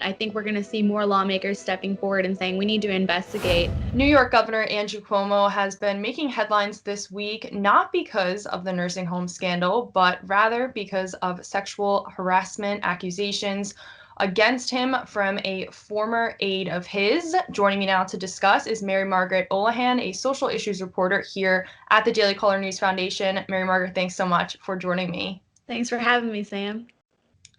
I think we're going to see more lawmakers stepping forward and saying we need to investigate. New York Governor Andrew Cuomo has been making headlines this week, not because of the nursing home scandal, but rather because of sexual harassment accusations against him from a former aide of his. Joining me now to discuss is Mary Margaret Olohan, a social issues reporter here at the Daily Caller News Foundation. Mary Margaret, thanks so much for joining me. Thanks for having me, Sam.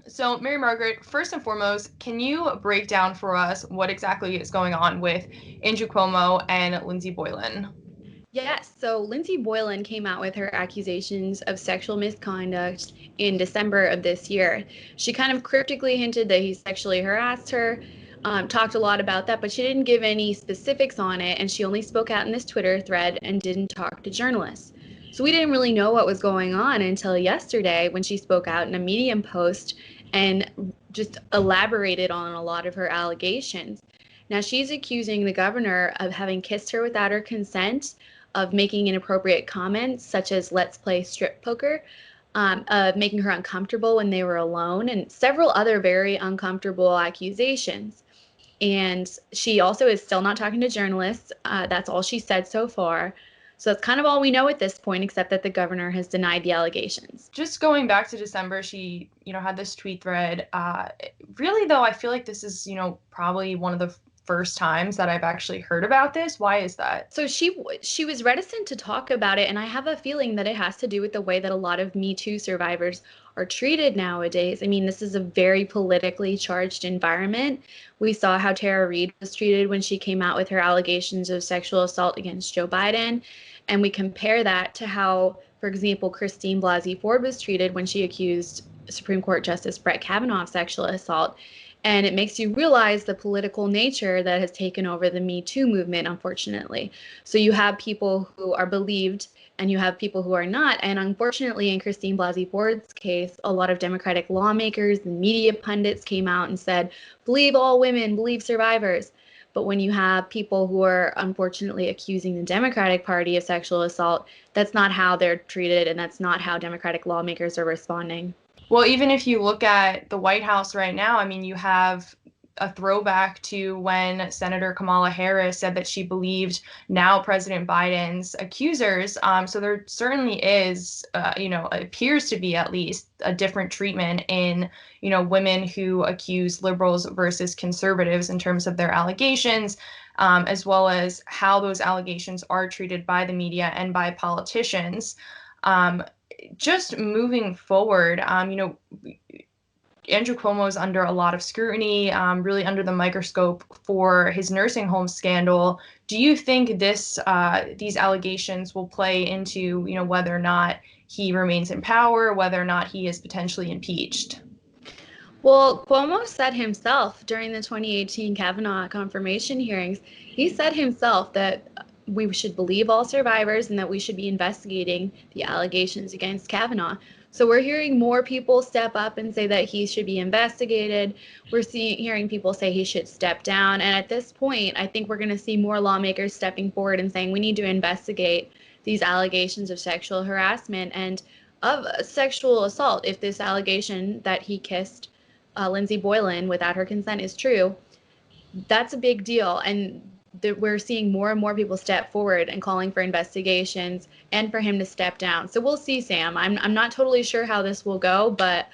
So, Mary Margaret, first and foremost, can you break down for us what exactly is going on with Andrew Cuomo and Lindsey Boylan? Yes, so Lindsey Boylan came out with her accusations of sexual misconduct in December of this year. She kind of cryptically hinted that he sexually harassed her, talked a lot about that, but she didn't give any specifics on it, and she only spoke out in this Twitter thread and didn't talk to journalists. So we didn't really know what was going on until yesterday when she spoke out in a Medium post and just elaborated on a lot of her allegations. Now, she's accusing the governor of having kissed her without her consent, of making inappropriate comments, such as let's play strip poker, of making her uncomfortable when they were alone, and several other very uncomfortable accusations. And she also is still not talking to journalists. That's all she said so far. So that's kind of all we know at this point, except that the governor has denied the allegations. Just going back to December, she, had this tweet thread. Really, though, I feel like this is, probably one of the first times that I've actually heard about this. Why is that? So she was reticent to talk about it, and I have a feeling that it has to do with the way that a lot of Me Too survivors are treated nowadays. I mean, this is a very politically charged environment. We saw how Tara Reade was treated when she came out with her allegations of sexual assault against Joe Biden, and we compare that to how, for example, Christine Blasey Ford was treated when she accused Supreme Court Justice Brett Kavanaugh of sexual assault. And it makes you realize the political nature that has taken over the Me Too movement, unfortunately. So you have people who are believed and you have people who are not. And unfortunately, in Christine Blasey Ford's case, a lot of Democratic lawmakers and media pundits came out and said, believe all women, believe survivors. But when you have people who are unfortunately accusing the Democratic Party of sexual assault, that's not how they're treated, and that's not how Democratic lawmakers are responding. Well, even if you look at the White House right now, I mean, you have a throwback to when Senator Kamala Harris said that she believed now President Biden's accusers. So there certainly is, appears to be at least a different treatment in, women who accuse liberals versus conservatives in terms of their allegations, as well as how those allegations are treated by the media and by politicians. Just moving forward, Andrew Cuomo is under a lot of scrutiny, really under the microscope for his nursing home scandal. Do you think these allegations will play into, whether or not he remains in power, whether or not he is potentially impeached? Well, Cuomo said himself during the 2018 Kavanaugh confirmation hearings, he said himself that we should believe all survivors and that we should be investigating the allegations against Kavanaugh. So we're hearing more people step up and say that he should be investigated. We're hearing people say he should step down. And at this point, I think we're going to see more lawmakers stepping forward and saying we need to investigate these allegations of sexual harassment and of sexual assault. If this allegation that he kissed Lindsey Boylan without her consent is true, that's a big deal. And we're seeing more and more people step forward and calling for investigations and for him to step down. So we'll see, Sam. I'm not totally sure how this will go, but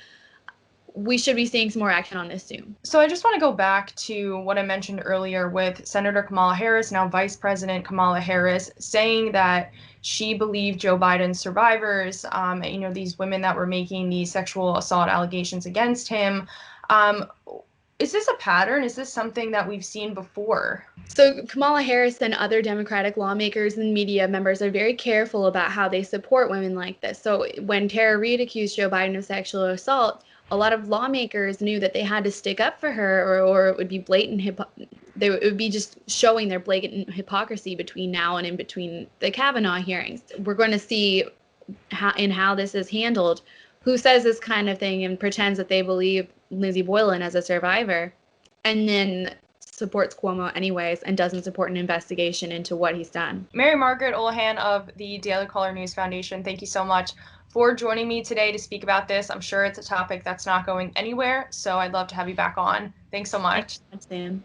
we should be seeing some more action on this soon. So I just want to go back to what I mentioned earlier with Senator Kamala Harris, now Vice President Kamala Harris, saying that she believed Joe Biden's survivors, these women that were making these sexual assault allegations against him. Is this a pattern? Is this something that we've seen before? So Kamala Harris and other Democratic lawmakers and media members are very careful about how they support women like this. So when Tara Reade accused Joe Biden of sexual assault, a lot of lawmakers knew that they had to stick up for her, or it would be it would be just showing their blatant hypocrisy between now and in between the Kavanaugh hearings. We're going to see how this is handled. Who says this kind of thing and pretends that they believe Lindsey Boylan as a survivor, and then supports Cuomo anyways and doesn't support an investigation into what he's done. Mary Margaret Olohan of the Daily Caller News Foundation, thank you so much for joining me today to speak about this. I'm sure it's a topic that's not going anywhere, so I'd love to have you back on. Thank Thanks so Thanks much. so much, Sam.